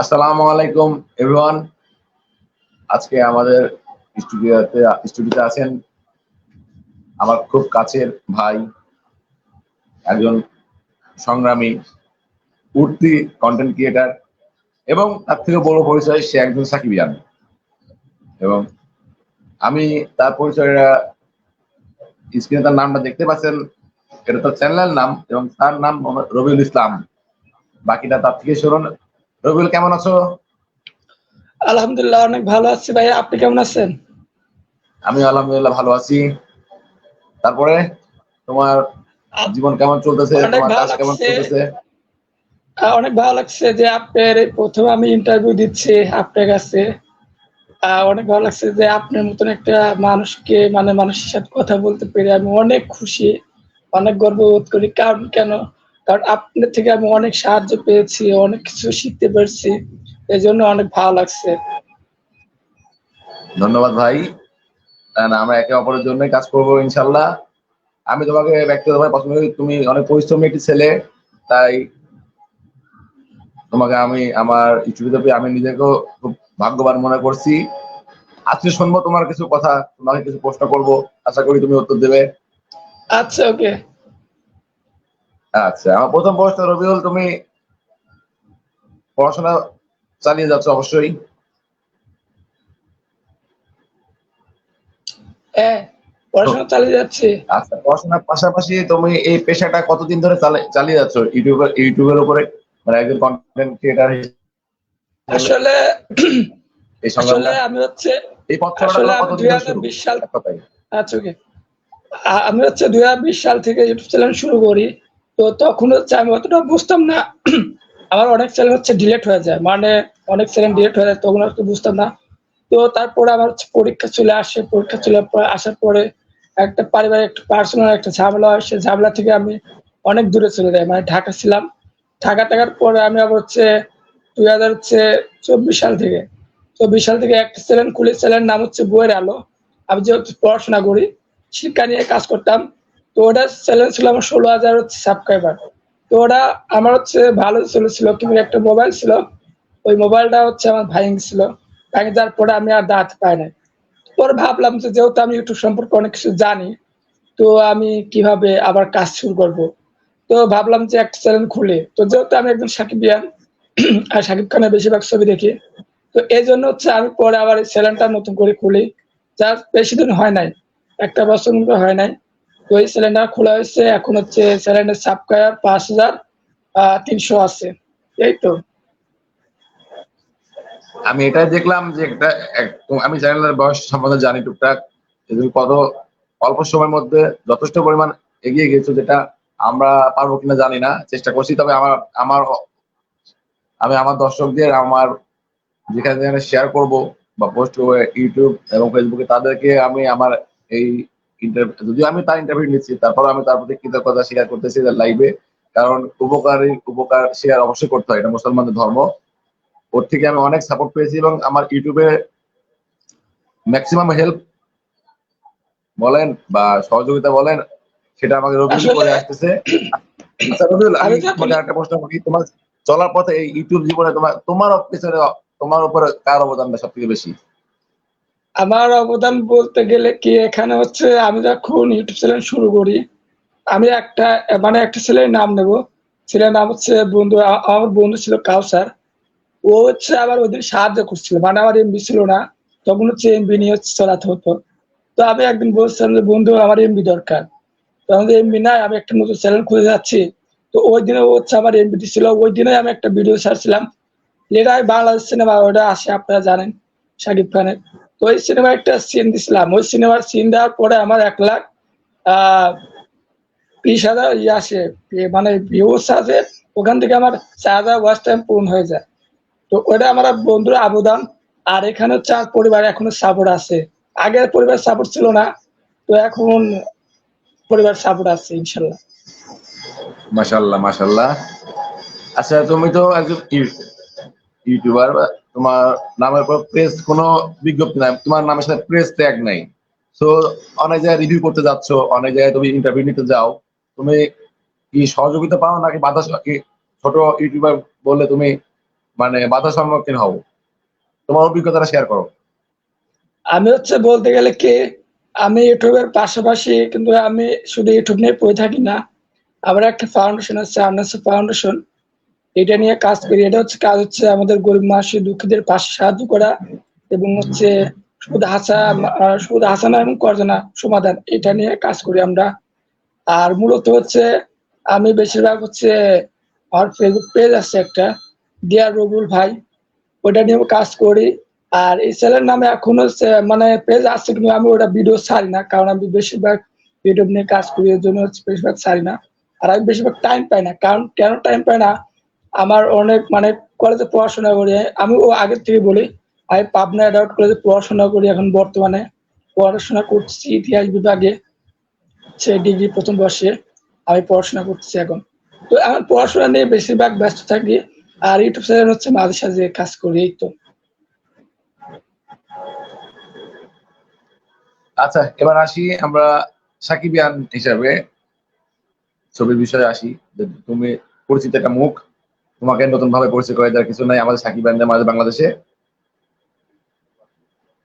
আসসালামু আলাইকুম এভরিওয়ান। আজকে আমাদের স্টুডিওতে আছেন আমার খুব কাছের ভাই, একজন সংগ্রামী উঠতি কন্টেন্ট ক্রিয়েটার, এবং তার থেকে বড় পরিচয় সে একজন সাকিবিয়ান। এবং আমি তার পরিচয়টা স্ক্রিনে তার নামটা দেখতে পাচ্ছেন, এটা তার চ্যানেলের নাম এবং তার নাম রবিউল ইসলাম। বাকিটা তার থেকে শুনুন। রবিউল, কেমন আছো? আলহামদুলিল্লাহ, অনেক ভালো আছি ভাই। আপনি কেমন আছেন? আমি আলহামদুলিল্লাহ ভালো আছি। তারপরে তোমার আপ- জীবন কেমন চলতেছে? অনেক তোমার ভালো কাজ কেমন লাগছে। চলতেছে? অনেক ভালো লাগছে যে আপনার এই প্রথম আমি ইন্টারভিউ দিচ্ছি আপনার কাছে। অনেক ভালো লাগছে যে আপনার মতন একটা মানুষকে মানে মানুষের সাথে কথা বলতে পেরে আমি অনেক খুশি, অনেক গর্ববোধ করি। কারণ আপনার থেকে আমি অনেক সাহায্য পেয়েছি, অনেক কিছু শিখতে পারছি। এই জন্য অনেক ভালো লাগছে। ধন্যবাদ ভাই। আমরা একে অপরের জন্যই কাজ করবো ইনশাল্লাহ। আমি তোমাকে ব্যক্তিগতভাবে পছন্দ করি, তুমি অনেক পরিশ্রমী একটি ছেলে। তাই তোমাকে আমি আমার স্টুডিওতে পেয়ে আমি নিজেকেও খুব ভাগ্যবান মনে করছি। আজকে শুনবো তোমার কিছু কথা, তোমাকে কিছু প্রশ্ন করবো, আশা করি তুমি উত্তর দেবে। আচ্ছা, ওকে। আচ্ছা, আমার প্রথম প্রশ্ন, রবিউল, তুমি পড়াশোনা চালিয়ে যাচ্ছ অবশ্যই? হ্যাঁ, তো পড়াশোনা চালিয়ে যাচ্ছে। আচ্ছা, পড়াশোনার পাশাপাশি তুমি এই পেশাটা কতদিন ধরে চালিয়ে যাচ্ছ ইউটিউবের উপরে, মানে একজন কন্টেন্ট ক্রিয়েটার হিসেবে আসলে এই আসলে সংগ্রামটা, আমি হচ্ছে এই পথ চলাটা আসলে তোমার আমি কতদিন ধরে শুরু? 2020 সাল। এক কথায়। আচ্ছা, ওকে। আমি হচ্ছে 2020 সাল থেকে ইউটিউব চ্যানেল শুরু করি। তো তখন হচ্ছে আমি অতটা বুঝতাম না। আমার অনেক চ্যানেল হচ্ছে ডিলেট হয়ে যায়, মানে অনেক চ্যানেল ডিলেট হয়ে যায়, তখন হচ্ছে বুঝতাম না। তো তারপরে আমার হচ্ছে পরীক্ষা চলে আসে, আসার পরে একটা পারিবারিক একটা পার্সোনাল একটা ঝামেলা হয়। সেই ঝামেলা থেকে আমি অনেক দূরে চলে যাই, মানে ঢাকা ছিলাম। ঢাকা থাকার পরে আমি আবার হচ্ছে 2024 সাল থেকে একটা চ্যানেল খুলি। চ্যানেলের নাম হচ্ছে বইয়ের আলো। আমি যেহেতু পড়াশোনা করি, শিক্ষা নিয়ে কাজ করতাম। তো ওটা চ্যানেল ছিল আমার 16,000 হচ্ছে সাবস্ক্রাইবার। তো ওটা আমার হচ্ছে ভালো চলেছিল, কিন্তু একটা মোবাইল ছিল, ওই মোবাইলটা হচ্ছে আমার ভাঙে গেছিল। ভেঙে যাওয়ার পরে আমি আর দাঁড়াতে পাই নাই। পরে ভাবলাম যে যেহেতু আমি ইউটিউব সম্পর্কে অনেক কিছু জানি, তো আমি কিভাবে আবার কাজ শুরু করব। তো ভাবলাম যে একটা চ্যানেল খুলে, তো যেহেতু আমি একজন সাকিবিয়ান আর সাকিব খানের বেশিরভাগ ছবি দেখি, তো এই জন্য হচ্ছে আমি পরে আবার এই চ্যানেলটা নতুন করে খুলি। যার বেশি দিন হয় নাই, একটা বছর মতো হয় নাই। তো এই চ্যানেলটা খোলা হয়েছে, এখন হচ্ছে চ্যানেলের সাবস্ক্রাইবার 5,300 আছে। এই তো। আমি এটাই দেখলাম যে আমি চ্যানেলের বয়স সম্বন্ধে জানি টুকটাক, যে তুমি কত অল্প সময়ের মধ্যে যথেষ্ট পরিমাণ এগিয়ে গেছো, যেটা আমরা পারবো কিনা জানি না, চেষ্টা করছি। তবে আমার আমার আমি আমার দর্শকদের আমার যেখানে শেয়ার করব বা পোস্ট করবো ইউটিউব এবং ফেসবুকে, তাদেরকে আমি আমার এই যদিও আমি তার ইন্টারভিউ নিচ্ছি, তারপর আমি তার প্রতি কৃতজ্ঞতা স্বীকার করতেছি লাইভে। কারণ উপকার শেয়ার অবশ্যই করতে হয়, এটা মুসলমানদের ধর্ম। ওর থেকে আমি অনেক সাপোর্ট পেয়েছি এবং আমার ইউটিউবে ম্যাক্সিমাম হেল্প বলেন বা সহযোগিতা বলেন, সেটা আমাকে রবিউল আসলে করে আসতেছে। আচ্ছা রবিউল, আমি আমি যখন তোমাকে একটা প্রশ্ন করি, তোমার চলার পথে এই ইউটিউব জীবনে তোমার তোমার পিছনে তোমার উপরে কার অবদানটা সব থেকে বেশি? আমার অবদান বলতে গেলে কি, এখানে হচ্ছে আমি যখন ইউটিউব চ্যানেল শুরু করি, আমি একটা ছেলের নাম নেব। ছেলের নাম হচ্ছে বন্ধু। আমার বন্ধু ছিল কাউসার। ও হচ্ছে আবার ওইদিন সাহায্য করছিল, মানে আমার এমবি ছিল না, তখন হচ্ছে এমবি নিয়ে হচ্ছে চালাতে হতো। তো আমি একদিন বলছিলাম যে বন্ধু, আমার এমবি দরকার। তো আমাদের এমবি নাই, আমি একটা নতুন চ্যানেল খুলে যাচ্ছি। তো ওই দিনে ও হচ্ছে আমার এমবি ছিল। ওই দিনে আমি একটা ভিডিও ছাড়ছিলাম, যেটা বাংলাদেশ সিনেমা ওটা আসে, আপনারা জানেন, শাকিব খানের। তো ওই সিনেমার একটা সিন দিছিলাম। ওই সিনেমার সিন দেওয়ার পরে আমার 1,00,000 আহ 20,000 ইয়ে আসে, মানে ভিউস আসে। ওখান থেকে আমার 4,000 ওয়াচ টাইম পূরণ হয়ে যায়। তো ওটা আমার বন্ধুর অবদান। আর এখানে হচ্ছে আর পরিবার এখনো সাপোর্ট আছে। আগের পরিবার সাপোর্ট ছিল না, তো এখন পরিবার সাপোর্ট আছে ইনশাল্লাহ। মাশাল্লাহ মাশাল্লাহ। আচ্ছা, তুমি তো একজন ইউটিউবার, তোমার নামের পর প্রেস কোনো বিজ্ঞপ্তি নাই, তোমার নামের সাথে প্রেস ট্যাগ নাই। সো অনেক জায়গায় রিভিউ করতে যাচ্ছ, অনেক জায়গায় তুমি ইন্টারভিউ নিতে যাও, তুমি কি সহযোগিতা পাও নাকি বাধা? কি ছোট ইউটিউবার বললে তুমি মানে বাধার সম্মুখীন হও? তোমার অভিজ্ঞতাটা শেয়ার করো। আমি বলতে গেলে কি, আমি ইউটিউবের পাশাপাশি কিন্তু আমি শুধু ইউটিউব নিয়ে পড়ে থাকি না। আমার একটা ফাউন্ডেশন আছে, আর্নেস ফাউন্ডেশন। এটা নিয়ে কাজ করি। এটা কাজ আমাদের গরিব মানুষ দুঃখীদের পাশে সাহায্য করা এবং সুদ হাসানা এবং কর্জনা সমাধান, এটা নিয়ে কাজ করি আমরা। আর মূলত আমি বেশিরভাগ আমার ফেসবুক পেজ আছে একটা, ডিয়ার রবুল ভাই, ওটা নিয়ে কাজ করি। আর এই চ্যানেলের নামে এখন মানে পেজ আছে, কিন্তু আমি ওটা ভিডিও ছাড়ি না, কারণ আমি বেশিরভাগ ইউটিউব নিয়ে কাজ করি, এর জন্য বেশিরভাগ ছাড়ি না। আর আমি বেশিরভাগ টাইম পাই না, কারণ কেন টাইম পাই না, আমার অনেক মানে কলেজে পড়াশোনা করি। আমি আগের থেকে বলি, আমি পাবনা অ্যাডাল্ট কলেজে পড়াশোনা করি। এখন বর্তমানে পড়াশোনা করছি ইতিহাস বিভাগে, সে ডিগ্রি প্রথম বর্ষে আমি পড়াশোনা করতেছি এখন। তো আমার পড়াশোনা নিয়ে বেশিরভাগ ব্যস্ত থাকি, আর ইউটিউব চ্যানেল মাঝে সাঝে কাজ করি, এই তো। আচ্ছা, এবার আসি আমরা সাকিবিয়ান হিসাবে ছবির বিষয়ে আসি। যে তুমি পরিচিত একটা মুখ, তোমাকে নতুন ভাবে পরিচয় করে দেওয়ার কিছু নাই আমাদের সাকিবিয়ানদের মাঝে বাংলাদেশে।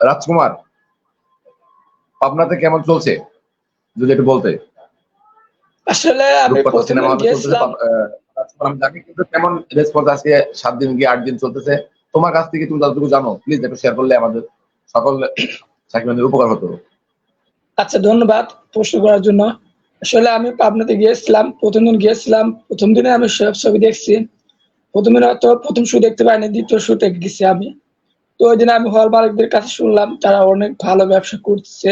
রাজকুমার পাবনাতে কেমন চলছে যদি একটু বলতে। আসলে আমি রূপকথা প্রথমে সিনেমা হলে চলতেছে গেছিলাম। রাজকুমার আমি জানি, কিন্তু কেমন রেসপন্স আজকে 7 দিন গিয়ে 8 দিন চলতেছে তোমার কাছ থেকে, তুমি যতটুকু জানো প্লিজ একটু শেয়ার করলে আমাদের সকল সাকিবিয়ানদের উপকার হতো। আচ্ছা, ধন্যবাদ প্রশ্ন করার জন্য। আসলে আমি পাবনাতে গিয়েছিলাম, প্রথম দিনে আমি সব ছবি দেখছি। প্রথম দিনে হয়তো প্রথম শো দেখতে পাইনি, দ্বিতীয় শোতে গেছি আমি। তো ওই দিন আমি হল মালিকদের কাছে শুনলাম তারা অনেক ভালো ব্যবসা করছে।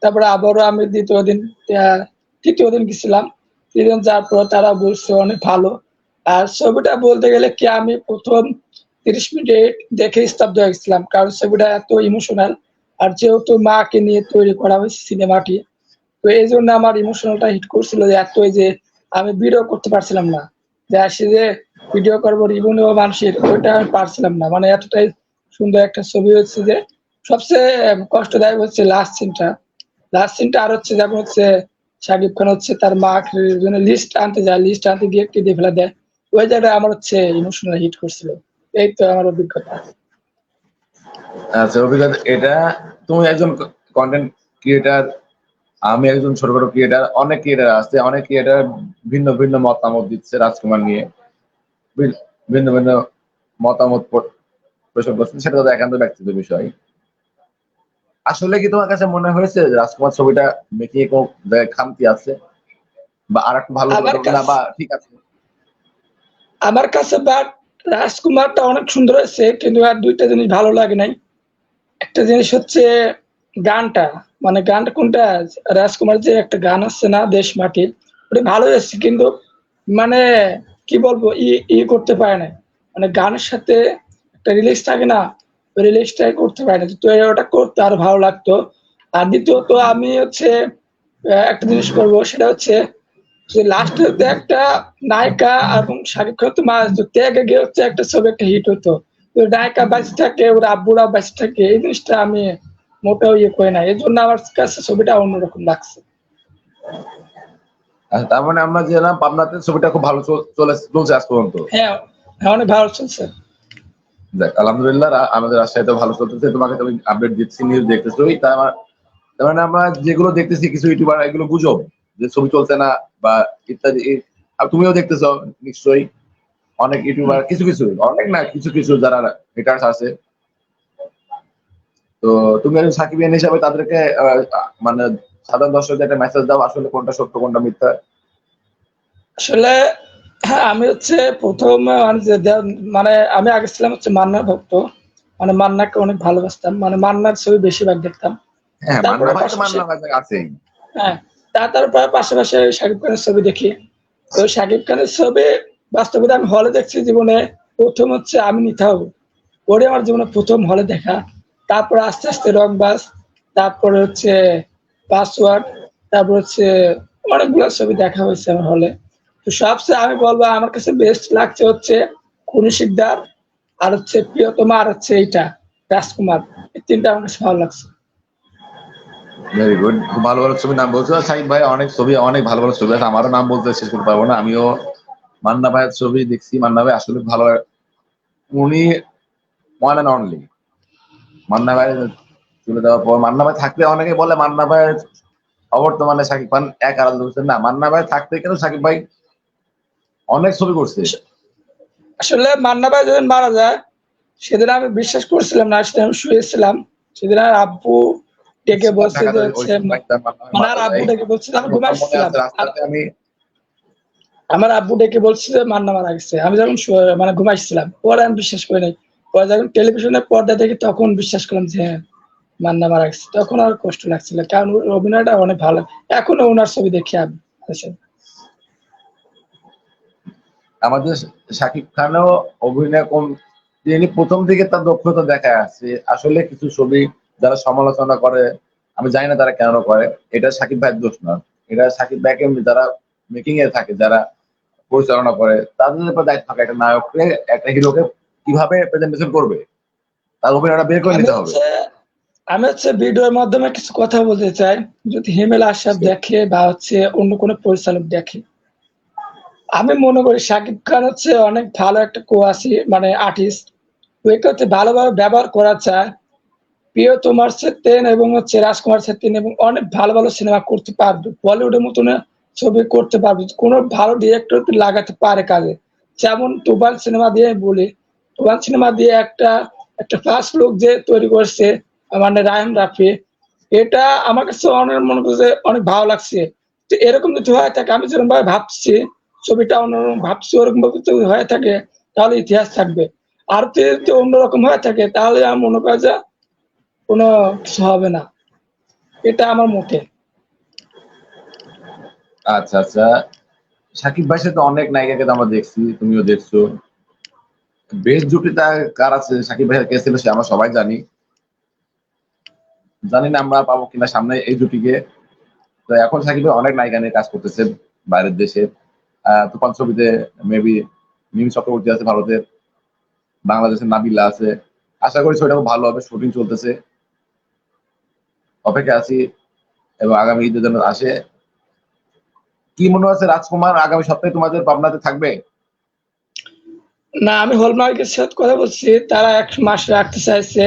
তারপরে আবারও আমি তৃতীয় দিন গেছিলাম। তৃতীয় দিন যাওয়ার পর তারা বলছে অনেক ভালো। আর ছবিটা বলতে গেলে কি, আমি প্রথম 30 মিনিট দেখে স্তব্ধ হয়ে গেছিলাম, কারণ ছবিটা এত ইমোশনাল। আর যেহেতু মাকে নিয়ে তৈরি করা হয়েছে সিনেমাটি, তো এই জন্য আমার ইমোশনালটা হিট করছিল, যে এতই যে আমি ভিডিও করতে পারছিলাম না, যে আসে যে ভিডিও করবো রিভিউ নেবো মানুষের, ওইটা আমি পারছিলাম না। মানে এতটাই সুন্দর একটা ছবি হচ্ছে যে সবচেয়ে কষ্টদায়ক লাস্ট সিনটা আর যেমন শাকিব খান তার মা জন্য লিস্ট আনতে গিয়ে কেটে ফেলা দেয়। ওই জায়গায় আমার ইমোশনাল হিট করছিল। এই তো আমার অভিজ্ঞতা। আচ্ছা, অভিজ্ঞতা এটা, তুমি একজন কন্টেন্ট ক্রিয়েটার, আমি একজন ছোটখাটো ক্রিয়েটার, অনেক ক্রিয়েটার আছে, অনেক ক্রিয়েটার ভিন্ন ভিন্ন মতামত দিচ্ছে রাজকুমার নিয়ে, ভিন্ন ভিন্ন মতামত পোষণ করছেন, সেটা তো একান্ত ব্যক্তিগত বিষয়। আসলে কি তোমার কাছে মনে হয়েছে যে রাজকুমার ছবিটা মেকিং এ কোনো জায়গায় খামতি আছে, বা আর একটু ভালো করে আমার করবে না, কাছে বা ঠিক আছে? আমার কাছে বাট রাজকুমারটা অনেক সুন্দর হয়েছে, কিন্তু আর দুইটা জিনিস ভালো লাগে নাই। একটা জিনিস গানটা, মানে গানটা কোনটা, রাজকুমার যে একটা গান আছে না, দেশ মাটির, ওটা ভালো হয়েছে, কিন্তু মানে কি বলবো, করতে পারে না। মানে গানের সাথে একটা রিলিজ থাকে না, ওই রিলিজটাই করতে পারে না। তো ওটা করতে আরো ভালো লাগতো। আর দ্বিতীয়ত আমি একটা জিনিস করবো, সেটা যে লাস্টে একটা নায়িকা এবং শাকিব খান তো মারা যেত, ত্যাগে গিয়ে একটা ছবি একটা হিট হতো। তো নায়িকা বেঁচে থাকে, ওর আব্বুরা বেঁচে থাকে, এই জিনিসটা আমি মোটেও করি না। এই জন্য আমার কাছে ছবিটা অন্যরকম লাগছে। আচ্ছা, তার মানে আমরা জেলাম পাবনাতে ছবিটা খুব ভালো চলছে আজ পর্যন্ত। হ্যাঁ, হ্যাঁ, অনেক ভালো চলছে। দেখ আলহামদুলিল্লাহ, আমাদের রাজশাহীতে ভালো চলতেছে, তোমাকে তো আমি আপডেট দিচ্ছি, নিউজ দেখতেছি। তার মানে আমরা যেগুলো দেখতেছি কিছু ইউটিউবার এগুলো গুজব, যে ছবি চলছে না বা ইত্যাদি। আর তুমিও দেখতেছো নিশ্চয়ই, অনেক ইউটিউবার কিছু কিছু, অনেক না, কিছু কিছু যারা হেটার্স আছে। তো তুমি একজন সাকিবিয়ান হিসাবে তাদেরকে মানে সাধারণ দর্শকদের একটা মেসেজ দাও, আসলে কোনটা সত্য কোনটা মিথ্যা। আসলে হ্যাঁ, আমি প্রথম মানে আমি আগে ছিলাম মান্নার ভক্ত। মানে মান্নাকে অনেক ভালোবাসতাম, মানে মান্নার ছবি বেশিরভাগ দেখতাম। হ্যাঁ, তারপরে মান্না ভাই তো পাশাপাশি মান্না ভাই আছেই। হ্যাঁ, তারপরে পাশাপাশি শাকিব খানের ছবি দেখি। তো শাকিব খানের ছবি বাস্তবে আমি হলে দেখছি জীবনে প্রথম আমি নিতাও, ওরে আমার জীবনে প্রথম হলে দেখা। তারপরে আস্তে আস্তে রংবাজ, তারপরে পাসওয়ার্ড, তারপর অনেকগুলো ছবি দেখা হয়েছে আমার হলে। তো সবচেয়ে আমি বলবো আমার কাছে বেস্ট লাগছে খুনি শিকদার, আর প্রিয়তমা, আর এইটা রাজকুমার। এই তিনটা আমার কাছে ভালো লাগছে। ভেরি গুড, খুব ভালো ভালো ছবি নাম বলছো সাকিব ভাই, অনেক ছবি, অনেক ভালো ভালো ছবি আছে, আমারও নাম বলতে শেষ করতে পারবো না। আমিও মান্না ভাইয়ের ছবি দেখছি, মান্না ভাই আসলে ভালো উনি ওয়ান অ্যান্ড অনলি। মান্না ভাই চলে যাওয়ার পর মান্না ভাই থাকলে অনেকে বলে মান্না ভাই অবর্তমানে শাকিব খান এক আলাদা করছেন, না মান্না ভাই থাকতে কিন্তু শাকিব ভাই অনেক ছবি করছে। আসলে মান্না ভাই যেদিন মারা যায় সেদিন আমি বিশ্বাস করছিলাম না, সেদিন আমি শুয়েছিলাম। সেদিন আর আব্বু ডেকে বলছে যে ঢাকাতে ওই হচ্ছে সময় তার মান্না ভাই মানে আর মারা আব্বু যায়। ডেকে বলছে যে আমি আমার মনে ঘুমাইছিলাম। আছে আর রাস্তাতে আমি আমার আব্বু ডেকে বলছে যে মান্না মারা গেছে, আমি যখন মানে ঘুমাইছিলাম, পরে আমি বিশ্বাস করি নাই। পরে যখন টেলিভিশনের পর্দা দেখি তখন বিশ্বাস করলাম যে হ্যাঁ, মান্না মারা গেছে। তখন আর কষ্ট লাগছিল, কারণ ওর অভিনয়টা অনেক ভালো। এখনো ওনার ছবি দেখি আমি। আমাদের শাকিব খানও অভিনয় কম, তিনি প্রথম দিকে তার দক্ষতা দেখা আছে। আসলে কিছু ছবি যারা সমালোচনা করে, আমি জানি না তারা কেন করে, এটা শাকিব ভাইয়ের দোষ না। এটা শাকিব ভাইকে যারা মেকিং এ থাকে, যারা পরিচালনা করে, তাদের উপর দায়িত্ব থাকে একটা নায়ককে, একটা হিরোকে কিভাবে প্রেজেন্টেশন করবে, তার অভিনয়টা বের করে আমি নিতে হবে। হচ্ছে আমি হচ্ছে ভিডিওর মাধ্যমে কিছু কথা বলতে চাই। যদি হিমেল আশরাফ দেখে বা হচ্ছে অন্য কোনো পরিচালক দেখে, আমি মনে করি শাকিব খান হচ্ছে অনেক ভালো একটা কোয়াসি মানে আর্টিস্ট। ওকে হচ্ছে ভালোভাবে ব্যবহার করা চায়। প্রিয় তোমার সেতেন এবং হচ্ছে রাজকুমার সেতেন এবং অনেক ভালো ভালো সিনেমা করতে পারবে, বলিউডের মতন ছবি করতে পারবে, কোনো ভালো ডিরেক্টর লাগাতে পারে কাজে। যেমন তুফান সিনেমা দিয়ে বলি, তুফান সিনেমা দিয়ে একটা একটা ফার্স্ট লুক যে তৈরি করছে মানে রায়হান রাফি, এটা আমার কাছে অনেক মনে করছে অনেক ভালো লাগছে। তো এরকম যদি হয়ে থাকে, আমি যেরকম ভাবে ভাবছি ছবিটা অন্যরকম ভাবছি, ওরকম ভাবে যদি হয়ে থাকে তাহলে ইতিহাস থাকবে। আর যদি অন্যরকম হয়ে থাকে তাহলে আমি মনে করি যে কোনো কিছু হবে না। এটা আমার মতে। আচ্ছা আচ্ছা, শাকিব ভাইয়ের সাথে অনেক নায়িকাকে তো আমরা দেখছি, তুমিও দেখছো। বেস্ট জুটিটা কার আছে শাকিব ভাইয়ের, কে ছিল সে আমরা সবাই জানি। জানি না আমরা পাবো কিনা সামনে এই জুটিকে। তো এখন শাকিব ভাই অনেক নায়িকা নিয়ে কাজ করতেছে বাইরের দেশে। তুফান ছবিতে মেবি মিমি চক্রবর্তী আছে ভারতের, বাংলাদেশের নাবিলা আছে। আশা করি ছবিটা খুব ভালো হবে, শুটিং চলতেছে, অপেক্ষা আছি এবং আগামী ঈদের জন্য আসে। কি মনে হচ্ছে রাজকুমার আগামী সপ্তাহে তোমাদের পাবনাতে থাকবে? না, আমি হলমার্কের সাথে কথা বলছি, তারা 1 মাস রাখতে চাইছে।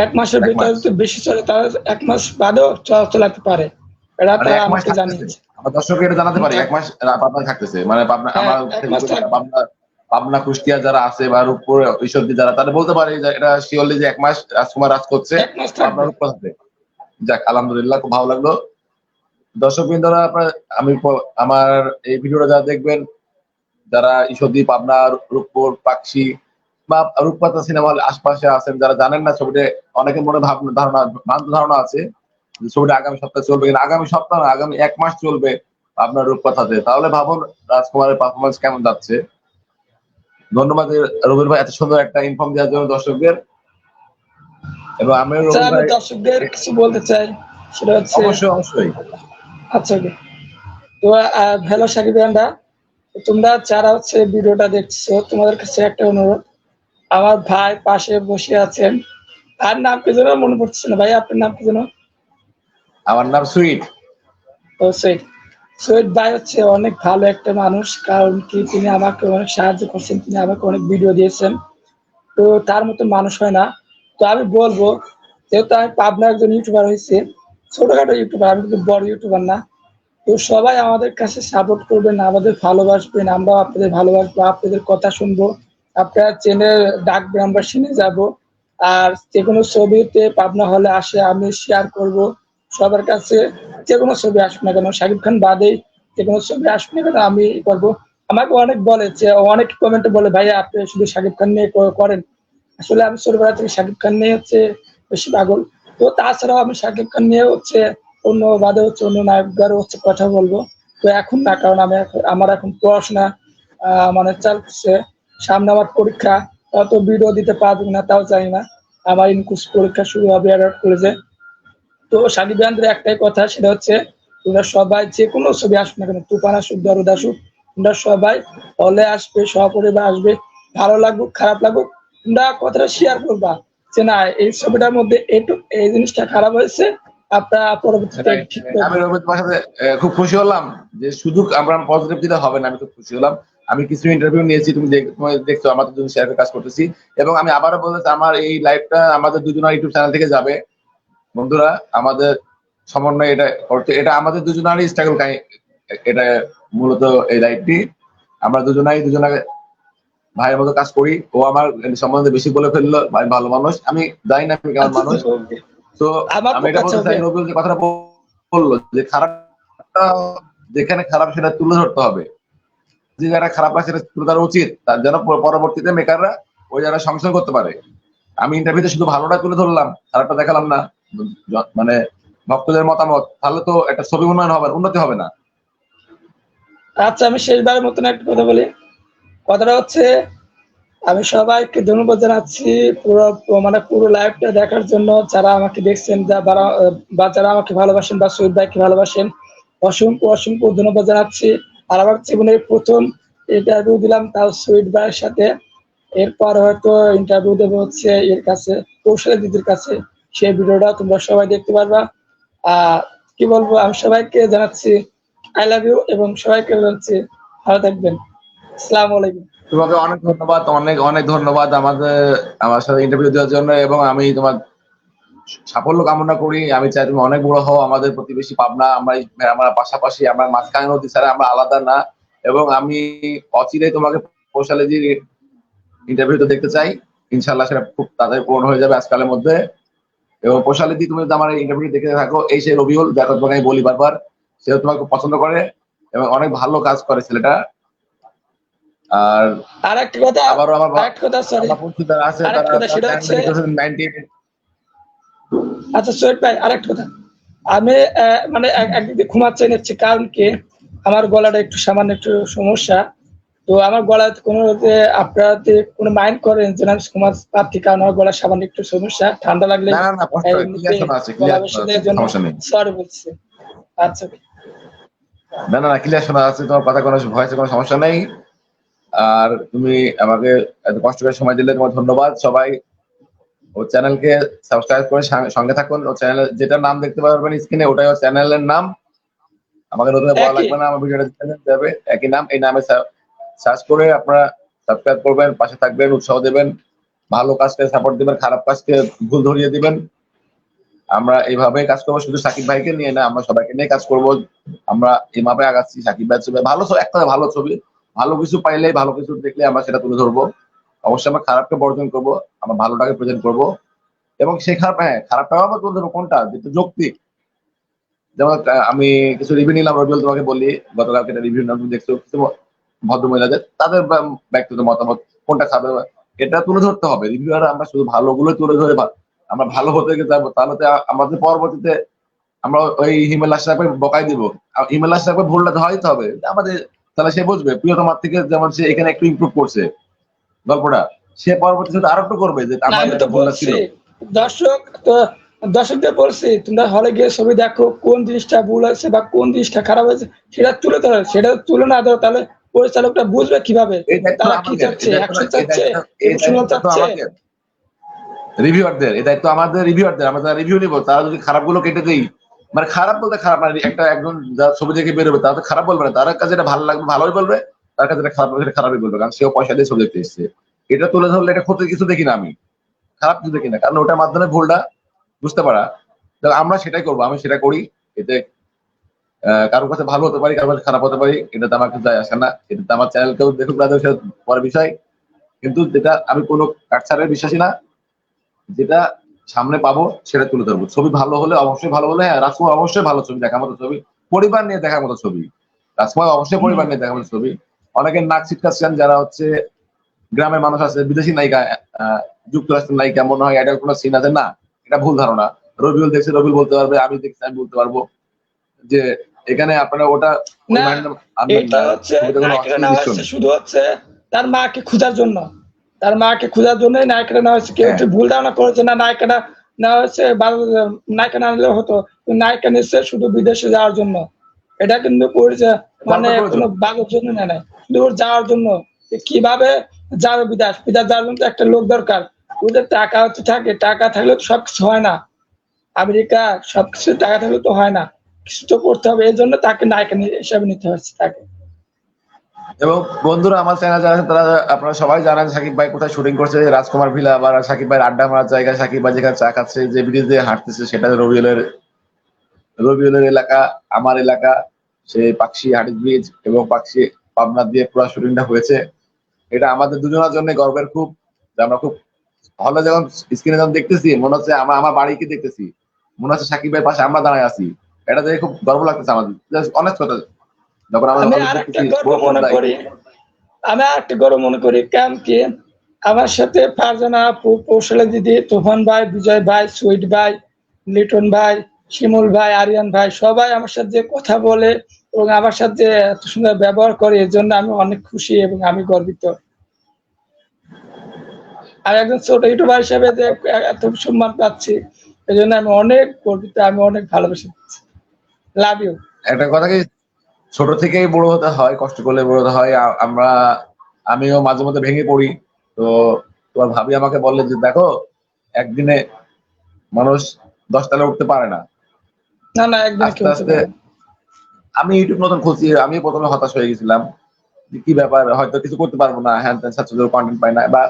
1 মাসের এক ভিতরে মাস যদি বেশি চলে তাহলে 1 মাস বাদেও চলাতে পারে, এটা মানে তারা এক মাস আমাকে থাকতেছে? জানিয়েছে। আমার দর্শককে এটা জানাতে পারি, এক মাস পাবনা থাকতেছে মানে পাবনা হ্যাঁ, আমার 1 মাস ফেসবুকে থাকবে। পাবনা, পাবনা কুষ্টিয়া যারা আছে বা রূপপুর ঈশ্বরদী যারা, তারা বলতে পারে যে এটা শিওরলি যে 1 মাস রাজকুমার রাজ করছে 1 মাস পাবনার থাকবে। রূপপুরাতে। যাক আলহামদুলিল্লাহ, খুব ভালো লাগলো। দর্শক বৃন্দরা, আপনার আমার এই ভিডিওটা যারা দেখবেন, যারা ঈশ্বরদী, পাবনা, রূপপুর, পাকশি বা রূপপাতা সিনেমা হল আশপাশে আছেন, যারা জানেন না ছবিটা, অনেকের মনে ভ্রান্ত ধারণা আছে যে ছবিটা আগামী সপ্তাহে চলবে, কিন্তু আগামী সপ্তাহ না, আগামী 1 মাস চলবে আপনার রূপকথাতে। তাহলে ভাবুন রাজকুমারের পারফরমেন্স কেমন যাচ্ছে। ধন্যবাদ রবির ভাই এত সুন্দর একটা ইনফর্ম দেওয়ার জন্য দর্শকদের। এবং আমিও আচ্ছা, রবির আমি ভাই দর্শকদের কিছু বলতে চাই, সেটা হচ্ছে অবশ্যই অবশ্যই আচ্ছা ওকে। তো হ্যালো সাকিব ভাইয়া, তোমরা যারা হচ্ছে ভিডিওটা দেখছো, তোমাদের কাছে একটা অনুরোধ। আমার ভাই পাশে বসে আছেন, তার নাম কি যেন মনে পড়ছে না ভাই, আপনার নাম কি যেন? আমার নাম সুইট। ও সৈয়দ। সৈয়দ ভাই হচ্ছে অনেক ভালো একটা মানুষ, কারণ কি তিনি আমাকে অনেক সাহায্য করছেন, তিনি আমাকে অনেক ভিডিও দিয়েছেন। তো তার মতো মানুষ হয় না। তো আমি বলবো, যেহেতু আমি পাবনা একজন ইউটিউবার হয়েছি, ছোটখাটো ইউটিউবার, আমি কিন্তু বড় ইউটিউবার না। তো সবাই আমাদের কাছে সাপোর্ট করবেন, আমাদের ভালোবাসবেন, আমরাও আপনাদের ভালোবাসবো, আপনাদের কথা শুনবো, আপনার চ্যানেল ডাকবেন, আমরা শুনে যাব। আর যে কোনো ছবিতে পাবনা হলে আসে আমি শেয়ার করব সবার কাছে। যে কোনো ছবি আসুক না কেন, শাকিব খান বাদেই যে কোনো ছবি আসুক না কেন আমি করবো। আমাকে অনেক বলে যে, অনেক কমেন্টে বলে ভাইয়া আপনি শুধু শাকিব খান নিয়ে করেন। আসলে আমি ছোটবেলা থেকে শাকিব খান নিয়ে হচ্ছে বেশি পাগল। তো তাছাড়াও আমি শাকিব খান নিয়ে হচ্ছে অন্য বাদে হচ্ছে অন্য নায়কদেরও হচ্ছে কথা বলবো। তো এখন না, কারণ আমার এখন পড়াশোনা মানে চলছে, সামনে আমার পরীক্ষা, অত ভিডিও দিতে পারবো না তাও জানি না। আমার ইনকুস পরীক্ষা শুরু হবে অ্যাডাপ্ট কলেজে। তো সাকিব খানদের একটাই কথা, সেটা হচ্ছে তোমরা সবাই যে কোনো ছবি আসুক না কেন, তুফান আসুক, দরদ আসুক, তোমরা সবাই হলে আসবে, সপরিবার আসবে। ভালো লাগুক খারাপ লাগুক, তোমরা কথাটা শেয়ার করবা যে না এই ছবিটার মধ্যে একটু এই জিনিসটা খারাপ হয়েছে, আপনারা পরবর্তীতে ঠিক আমি করবেন। রবি তোমার সাথে খুব খুশি হলাম যে শুধু আমরা পজিটিভ দিতে হবে না, আমি খুব খুশি হলাম আমি কিছু ইন্টারভিউ নিয়েছি, তুমি দেখছো আমাদের দুজন শেয়ারের কাজ করতেছি। এবং আমি আবারও বলতেছি, আমার এই লাইভটা আমাদের দুজনের ইউটিউব চ্যানেল থেকে যাবে। বন্ধুরা, আমাদের সমন্বয় এটা আমাদের দুজনেরই স্ট্রাগল, এটা মূলত এই লাইভটি আমরা দুজনাকে ভাইয়ের মতো কাজ করি। ও আমার সম্বন্ধে বেশি বলে ফেললো, ভাই ভালো মানুষ, আমি জানি না আমি কেমন আচ্ছা মানুষ। ওকে, তো আমার আমি এটা আচ্ছা বলতে চাই, ওকে, রবিউল যে কথাটা বললো যে খারাপটা যেখানে খারাপ সেটা তুলে ধরতে হবে, যে যারা খারাপ আছে সেটা তুলে ধরা উচিত, তার যেন পরবর্তীতে মেকাররা ওই যারা সংশোধন করতে পারে। আমি ইন্টারভিউতে শুধু ভালোটা তুলে ধরলাম, খারাপটা দেখালাম না, মানে ভক্তদের মতামত, তাহলে তো একটা ছবি উন্নতি হবে না। আচ্ছা আমি শেষবারের মতন একটা কথা বলি। কথাটা হচ্ছে, আমি সবাইকে ধন্যবাদ জানাচ্ছি পুরো লাইভটা দেখার জন্য। যারা আমাকে দেখছেন, বা যারা আমাকে ভালোবাসেন বা শহীদ ভাইকে ভালোবাসেন, অসংখ্য অসংখ্য ধন্যবাদ জানাচ্ছি। আর আমার জীবনের প্রথম ইন্টারভিউ দিলাম, তাও শহীদ ভাইয়ের সাথে। এরপর হয়তো ইন্টারভিউ দেবো হচ্ছে এর কাছে, কৌশলী দিদির কাছে। সেই ভিডিওটা তোমরা সবাই দেখতে পারবা। কি বলবো, আমি সবাইকে জানাচ্ছি আই লাভ ইউ, এবং সবাইকে জানাচ্ছি ভালো থাকবেন। আসসালামু আলাইকুম। তোমাকে অনেক ধন্যবাদ, অনেক অনেক ধন্যবাদ আমার সাথে ইন্টারভিউ দেওয়ার জন্য। এবং আমি তোমার সাফল্য কামনা করি। আমি চাই তুমি অনেক বড় হও। আমাদের প্রতিবেশী পাবনা, আমরা পাশাপাশি, আমরা মাঝখানে নদী ছাড়া আমরা আলাদা না। এবং আমি অচিরেই তোমাকে কৌশালীজির ইন্টারভিউতে দেখতে চাই। ইনশাল্লাহ সেটা খুব তাড়াতাড়ি পূরণ হয়ে যাবে আজকালের মধ্যে। এবং কৌশালীজি, তুমি যদি আমার ইন্টারভিউ দেখে থাকো, এই সেই রবিউল, দেখো তোমাকে আমি বলি বারবার, সেও তোমাকে খুব পছন্দ করে এবং অনেক ভালো কাজ করে ছেলেটা। আর আরেকটা কথা, আবারও আরেকটা কথা, সরি, আমার পরিচিত যারা আছে আরেকটা কথা, সেটা হচ্ছে, 98। আচ্ছা সোহেল ভাই, আরেকটা কথা। আমি মানে একদিকে ঘুমাচ্ছে নিচ্ছি, কারণ কি আমার গলাটা একটু সামান্য একটু সমস্যা। তো আমার গলায় কোনো আপনারা কোনো মাইন্ড করেন যে আমি ঘুমাতে পারছি, কারণ আমার গলার সামান্য একটু সমস্যা, ঠান্ডা লাগলে না না না, কষ্ট হয়, এমনিতে ক্লিয়ার শোনা আছে, গলা ক্লিয়ার বসে শোনা আছে, দেওয়ার জন্য সমস্যা নেই। সরি বলছি। আচ্ছা না না না, ক্লিয়ার শোনা আছে, তোমার কথা, কোনো ভয়েসে কোনো সমস্যা নেই। আর তুমি আমাকে এত কষ্ট করে সময় দিলে, তোমার ধন্যবাদ। সবাই ও চ্যানেলকে সাবস্ক্রাইব করে সঙ্গে থাকুন। ও চ্যানেল যেটা নাম দেখতে পারবেন স্ক্রিনে, ওটাই ও চ্যানেলের নাম। আমাকে নতুন বলা একই। লাগবে না, আমার ভিডিওটা যাবে একই নাম। এই নামে সার্চ করে আপনারা সাবস্ক্রাইব করবেন, পাশে থাকবেন, উৎসাহ দেবেন, ভালো কাজকে সাপোর্ট দিবেন, খারাপ কাজকে ভুল ধরিয়ে দিবেন। আমরা এইভাবে কাজ করবো, শুধু সাকিব ভাইকে নিয়ে না, আমরা সবাইকে নিয়ে কাজ করব। আমরা এইভাবে আগাচ্ছি। সাকিব ভাই ছবি ভালো, একটা ভালো ছবি, ভালো কিছু পাইলে, ভালো কিছু দেখলে আমরা সেটা তুলে ধরবো। অবশ্যই আমরা খারাপকে বর্জন করব, আমরা ভালোটাকে প্রেজেন্ট করব। এবং সেই খারাপটাও আমরা তুলে ধরবো, কোনটা যেটা যৌক্তিক। যেমন আমি কিছু রিভিউ নিলাম, রবিউল তোমাকে বলি, গতকালকে একটা রিভিউ নিলাম, তুমি দেখছো কিছু ভদ্রমহিলাদের, তাদের ব্যক্তিগত মতামত, কোনটা খাবে এটা তুলে ধরতে হবে। রিভিউয়ার আমরা শুধু ভালোগুলো তুলে ধরে আমরা ভালো হতে যাবো, তাহলে তো আমাদের পরবর্তীতে আমরা ওই হিমেল আশরাফকে বকাই দিব। হিমেল আশরাফকে ভুলটা ধরাইতে হবে আমাদের, তাহলে সে বুঝবে প্রিয়তমার থেকে যেমন সে এখানে একটু ইমপ্রুভ করছে গল্পটা, সে পরবর্তীতে আরো একটু করবে যে না, আমার আমি তো এটা ভুলটা বলছি ছিল। দর্শক তো, দর্শকদের বলছি তোমরা হলে গিয়ে ছবি দেখো, কোন জিনিসটা ভুল হয়েছে বা কোন জিনিসটা খারাপ হয়েছে সেটা তুলে ধরো। সেটা তুলে না ধরো, তাহলে পরিচালকটা বুঝবে কিভাবে এই দায়িত্ব তারা কি আমাদের, চাচ্ছে, অ্যাকশন চাচ্ছে, এই ইমোশনাল দায়িত্বটা তো চাচ্ছে। আমাদের রিভিউয়ারদের, এই দায়িত্ব আমাদের রিভিউয়ারদের। আমরা যারা রিভিউ নিবো, তারা যদি খারাপ গুলো কেটে দেই, মানে খারাপ বলতে খারাপ, মানে একজন যারা ছবি দেখে বেরোবে তারা তো খারাপ বলবে না, তার কাছে এটা ভালো লাগবে ভালোই বলবে, তার কাছে এটা খারাপ লাগবে সেটা খারাপই বলবে, কারণ সেও পয়সা দিয়ে ছবি দেখতে এসছে। এটা তুলে ধরলে এটা ক্ষতি কিছু দেখি না আমি, খারাপ কিছু দেখি না, কারণ ওটার মাধ্যমে ভুলটা বুঝতে পারা। আমরা সেটাই করবো, আমি সেটা করি। এতে কারোর কাছে ভালো হতে পারি, কারোর কাছে খারাপ হতে পারি, এটাতে আমার কিছু যায় আসে না। এটাতে আমার চ্যানেলকেও দেখুক না, সেটা পরের বিষয়। কিন্তু যেটা আমি কোনো কাটছাড়ের বিশ্বাসী না, যেটা সামনে পাবো সেটা তুলে ধরবো। ছবি ভালো হলে অবশ্যই ভালো হলে, হ্যাঁ রাজকুমার অবশ্যই ভালো ছবি, দেখার মতো ছবি, পরিবার নিয়ে দেখার মতো ছবি। রাজকুমার অবশ্যই পরিবার নিয়ে দেখার মতো ছবি। অনেকে নাক ছিটকাচ্ছেন যারা হচ্ছে গ্রামের মানুষ আছে, বিদেশি নায়িকা, যুক্তরাষ্ট্রের নায়িকা মনে হয়, এটা কোনো সিন আছে না, এটা ভুল ধারণা। রবিউল দেখছে, রবিউল বলতে পারবে, আমি দেখছি আমি বলতে পারবো যে এখানে আপনারা ওটা ওই না, মাইন্ড আনবেন এটা না, হচ্ছে ছবিতে কোনো নায়িকাটা অশ্লীল নেওয়া দৃশ্য হয়েছে নেই। শুধু হচ্ছে তার মাকে খোঁজার জন্য। তার মাকে খোঁজার জন্যই নায়িকাটা নেওয়া হয়েছে। কেউ হ্যাঁ, একটু ভুল ধারণা করেছে না নায়িকাটা নেওয়া হয়েছে নায়িকা না নিলেও হতো, নায়িকা নিচ্ছে শুধু বিদেশে যাওয়ার জন্য। এটা কিন্তু মানে গল্পের প্রয়োজন। কোনো বাঘের জন্য নেয় নাই, শুধু ওর যাওয়ার জন্য। কিভাবে যাবে বিদেশ, বিদেশ যাওয়ার জন্য তো একটা লোক দরকার। ওদের টাকা হচ্ছে থাকে, টাকা থাকলে তো সবকিছু হয় না। আমেরিকা সবকিছু টাকা থাকলে তো হয় না, কিছু তো করতে হবে। এই জন্য তাকে নায়িকা হিসাবে নিতে হচ্ছে তাকে। এবং বন্ধুরা আমার চ্যানেল যারা আছেন তারা আপনারা সবাই জানেন সাকিব ভাই কোথায় শুটিং করছে, রাজকুমার ভিলা, আবার সাকিব ভাইয়ের আড্ডা মারার জায়গা, সাকিব ভাই যেখানে চা খাচ্ছে, যে ব্রিজ দিয়ে হাঁটতেছে সেটা রবিউলের এলাকা, আমার এলাকা, সেই পাকশি হাটির ব্রিজ এবং পাকশি পাবনা দিয়ে পুরো শুটিংটা হয়েছে। এটা আমাদের দুজনের জন্য গর্বের খুব, যে আমরা খুব হলে যখন স্ক্রিনে যখন দেখতেছি মনে হচ্ছে আমরা আমার বাড়িকে দেখতেছি, মনে হচ্ছে সাকিব ভাইয়ের পাশে আমরা দাঁড়ায় আছি। এটা দেখে খুব গর্ব লাগতেছে আমাদের, অনেক কথা। যখন আমরা আমি হলে আরেকটা দেখতেছি গর্ব বড় মনে পর্দায়, করি, কারণ কি আমার সাথে ফারজানা আপু, কৌশলা দিদি, তুফান ভাই, বিজয় ভাই, সুইট ভাই, লিটন ভাই, শিমুল ভাই, আরিয়ান ভাই সবাই আমার সাথে যে কথা বলে এবং আমার সাথে যে এত সুন্দর ব্যবহার করে, এর জন্য আমি অনেক খুশি এবং আমি গর্বিত। আর একজন ছোট ইউটিউবার হিসেবে যে এত সম্মান পাচ্ছি, এই জন্য আমি অনেক গর্বিত, আমি অনেক ভালোবেসে পাচ্ছি। Love you. একটা কথা কি, ছোট থেকেই বড় হতে হয়, কষ্ট করলে বড় হতে হয়। আমিও মাঝে মধ্যে ভেঙে পড়ি। তো তোমার ভাবি আমাকে বললে যে দেখো, একদিনে মানুষ 10 তলায় উঠতে পারে না। না না, একদিন আস্তে কেউ হতে আস্তে পারে না। আমি ইউটিউব নতুন খুঁজছি, আমি প্রথমে হতাশ হয়ে গেছিলাম যে কি ব্যাপার, হয়তো কিছু করতে পারবো না, হ্যান ত্যান ছাত্রদের কন্টেন্ট পাই না বা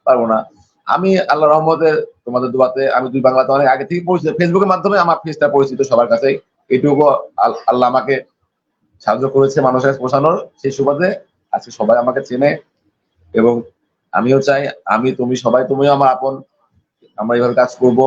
পারবো না। আমি আল্লাহ রহমতে, তোমাদের দোয়াতে আমি দুই বাংলাতে অনেক আগে থেকে পরিচিত, ফেসবুকের মাধ্যমে আমার ফেসটা পরিচিত সবার কাছেই। এটুকু আল্লাহ আমাকে সাহায্য করেছে মানুষের কাছে পৌঁছানোর, সেই সুবাদে আজকে সবাই আমাকে চেনে। এবং আমিও চাই আমি তুমি সবাই, তুমিও আমার আপন, আমরা এইভাবে কাজ করব।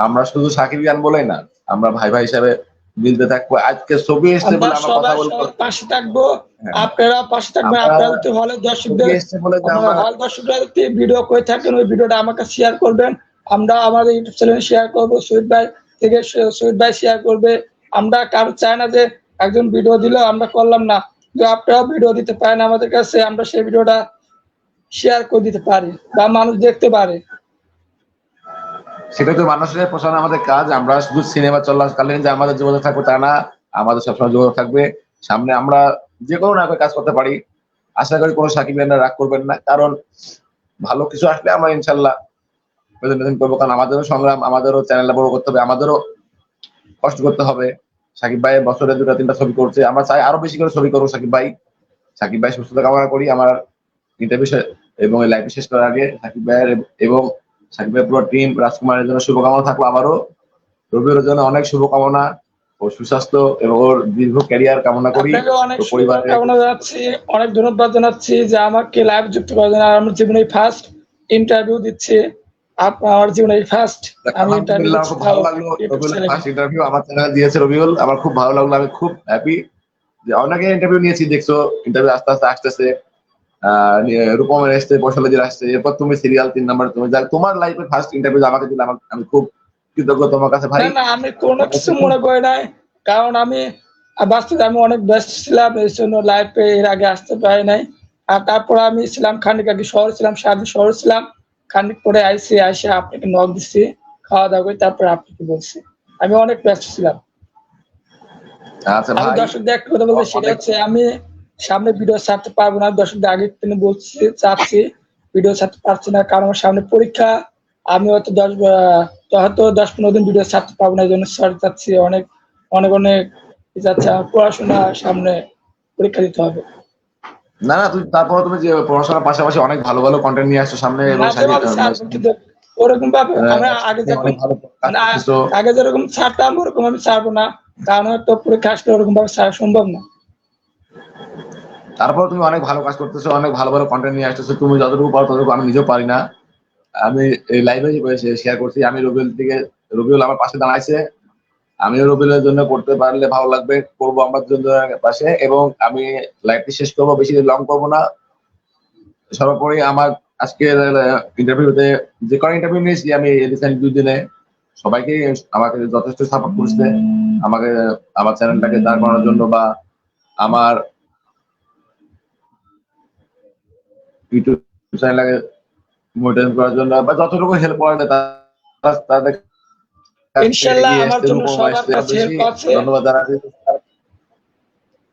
আমরা শুধু সাকিবিয়ান বলেই না, আমরা ভাই ভাই হিসাবে মিলতে থাকবো। আজকে ছবি এসছে আমরা বলে আমরা কথা সবাই বলবো, সবার পাশে থাকবো, হ্যাঁ, আপনারা পাশে থাকবেন। আমরা আপনারা যদি হলে ছবি দর্শকদের, এসছে বলে যে আপনারা আমরা, হল দর্শকরা যদি ভিডিও করে থাকেন, ওই ভিডিওটা আমাকে শেয়ার করবেন। আমরা আমাদের ইউটিউব চ্যানেলে শেয়ার করবো, সুইট ভাই থেকে সুইট ভাই শেয়ার করবে। আমরা কারো চাই না যে একজন ভিডিও দিল আমরা করলাম না, যে আপনারাও ভিডিও দিতে পারেন আমাদের কাছে, আমরা সেই ভিডিওটা শেয়ার করে দিতে পারি বা মানুষ দেখতে পারে। সেটা তো মানুষের পোষানো আমাদের কাজ। আমরা শুধু সিনেমা চলাকালীন যে আমাদের যোগাযোগ থাকবে তা না, আমাদের সবসময় যোগাযোগ থাকবে। সামনে আমরা যে কোনো নায়কের কাজ করতে পারি। আশা করি কোনো সাকিবিয়ানরা রাগ করবেন না, কারণ ভালো কিছু আসলে আমরা ইনশাল্লাহ প্রেজেন্টেশন করবো। কারণ আমাদেরও সংগ্রাম, আমাদেরও চ্যানেলটা বড় করতে হবে, আমাদেরও কষ্ট করতে হবে। সাকিব ভাই বছরে 2-3টা ছবি করছে, আমরা চাই আরো বেশি করে ছবি করবো সাকিব ভাই। সাকিব ভাই সুস্থতা কামনা করি। আমার ইন্টারভিউ এবং লাইভ শেষ করার আগে সাকিব ভাইয়ের এবং সাকিব ভাইয়ের পুরো টিম, রাজকুমারের জন্য শুভকামনা থাকলো আমারও। রবিউলের জন্য অনেক শুভকামনা ও সুস্বাস্থ্য এবং ওর দীর্ঘ ক্যারিয়ার কামনা করি। আপনাকে অনেক তো পরিবারে শুভকামনা জানাচ্ছি, অনেক ধন্যবাদ জানাচ্ছি যে আমাকে লাইভ যুক্ত করার জন্য। আর আমার জীবনে ফার্স্ট ইন্টারভিউ দিচ্ছি, আমার জীবনে ফার্স্ট আমি ইন্টারভিউ আলহামদুলিল্লাহ, দিচ্ছি, খুব তাও ভালো লাগলো। ইউটিউব রবিউলের চ্যানেলে। ফার্স্ট ইন্টারভিউ আমার চ্যানেলে দিয়েছে রবিউল, আমার খুব ভালো লাগলো। আমি খুব হ্যাপি যে অনেকে ইন্টারভিউ নিয়েছি, দেখছো ইন্টারভিউ আস্তে আস্তে আসতেছে। রূপমের আসছে, বৈশালীদের আসছে, এরপর তুমি সিরিয়াল 3 নাম্বার, তুমি যা তোমার লাইফে ফার্স্ট ইন্টারভিউ আমাকে দিলে, আমি খুব কৃতজ্ঞ তোমার কাছে ভাই। না না, আমি কোনো কিছু মনে করি নাই, কারণ আমি বাস্তবে আমি অনেক ব্যস্ত ছিলাম, এই জন্য লাইফে এর আগে আসতে পারি নাই। আর তারপর আমি ছিলাম খানিক আগে শহর ছিলাম, সারাদিন শহর ছিলাম, খানিক পরে আইসে আপনাকে নক দিচ্ছি, খাওয়া দাওয়া করে তারপরে আপনাকে বলছি। আমি অনেক ব্যস্ত ছিলাম। আচ্ছা আমি ভাই, দর্শকদের একটা কথা বলতে, সেটা অনেক হচ্ছে আমি সামনে ভিডিও ছাড়তে পারবো না, দর্শকদের আগে থেকে বলছি, চাচ্ছি ভিডিও ছাড়তে পারছি না, কারণ আমার সামনে পরীক্ষা। আমি হয়তো 10-15 দিন ভিডিও ছাড়তে পারবো না, এই জন্য সরি চাচ্ছি। অনেক অনেক অনেক যাচ্ছে, আমার পড়াশোনা সামনে, পরীক্ষা দিতে হবে। না না, তুমি তারপরে তুমি যে পড়াশোনার পাশাপাশি অনেক ভালো ভালো কন্টেন্ট নিয়ে আসছো সামনে এবং মাঝে মাঝে ছাড়বো, কিন্তু ওরকম ভাবে আমরা আগে যখন, অনেক ভালো কাজ মানে করতেছো। আগে যেরকম ছাড়তাম ওরকম আমি ছাড়বো না, কারণ হয়তো পরীক্ষা আসলে ওরকম ভাবে ছাড়া সম্ভব না। তারপর তুমি অনেক ভালো কাজ করতেছো, অনেক ভালো ভালো কন্টেন্ট নিয়ে আসতেছো। তুমি যতটুকু পারো ততটুকু, আমি নিজেও পারি না। আমি এই লাইভে শেয়ার করছি, আমি রবিউল আমার পাশে দাঁড়াইছে। আমিও রবিউলের জন্য করতে পারলে ভালো লাগবে, করবো আমার জন্য পাশে। এবং আমি লাইভটি শেষ করবো, বেশি লং করবো না। সর্বোপরি আমার আজকের ইন্টারভিউতে যে কয়েক ইন্টারভিউ নিয়েছি আমি রিসেন্ট 2 দিনে, সবাইকে আমাকে যথেষ্ট সাপোর্ট করছে, আমাকে আমার চ্যানেলটাকে দাঁড় করানোর জন্য বা আমার ইউটিউব চ্যানেলটাকে মোটিভেট করার জন্য বা যতটুকু হেল্প করা যায় তাদের কাছে ইনশাল্লাহ এগিয়ে আমার এসছে। জন্য রূপম সবার আসছে, কাছে বেশি হেল্প আছে, ধন্যবাদ জানাচ্ছি।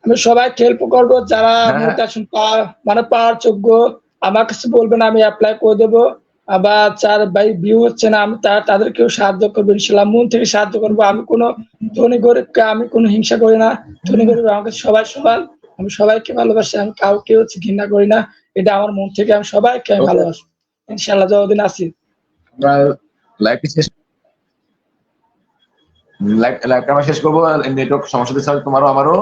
আমি সবাইকে হেল্প করবো, যারা হ্যাঁ হ্যাঁ, মোটিভেশন পাওয়ার যোগ্য আমার কাছে বলবেন, আমি অ্যাপ্লাই করে দেবো। আবার যার ভাই ভিউ হচ্ছে না, আমি তাদেরকেও সাহায্য করবো, ইনশাল্লাহ মন থেকে সাহায্য করবো। আমি কোনো ধনী গরিবকে আমি কোনো হিংসা করি না, ধনী গরিব আমার কাছে সবাই সমান। আমি সবাইকে ভালোবাসি, আমি কাউকে হচ্ছে ঘৃণা করি না, এটা আমার মন থেকে, আমি সবাইকে আমি Okay. ভালোবাসি ইনশাল্লাহ যতদিন আছি। আমরা লাইভটি শেষ লাইভটা আমরা শেষ করবো, নেটওয়ার্ক সমস্যা দিচ্ছে তোমারও আমারও।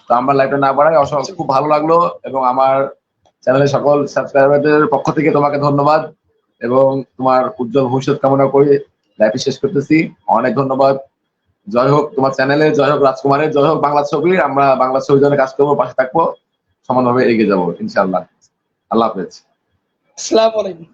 তো আমরা লাইভটা না বাড়াই, খুব ভালো লাগলো, এবং আমার চ্যানেলের সকল সাবস্ক্রাইবারদের পক্ষ থেকে তোমাকে ধন্যবাদ এবং তোমার উজ্জ্বল ভবিষ্যৎ কামনা করে লাইভটি শেষ করতেছি। অনেক ধন্যবাদ। জয় হোক তোমার চ্যানেলে, জয় হোক রাজকুমারের, জয় হোক বাংলা ছবি। আমরা বাংলা ছবির জন্য কাজ করবো, পাশে থাকবো, সমানভাবে এগিয়ে যাবো ইনশাআল্লাহ। আল্লাহ হাফেজ। আসসালামু আলাইকুম।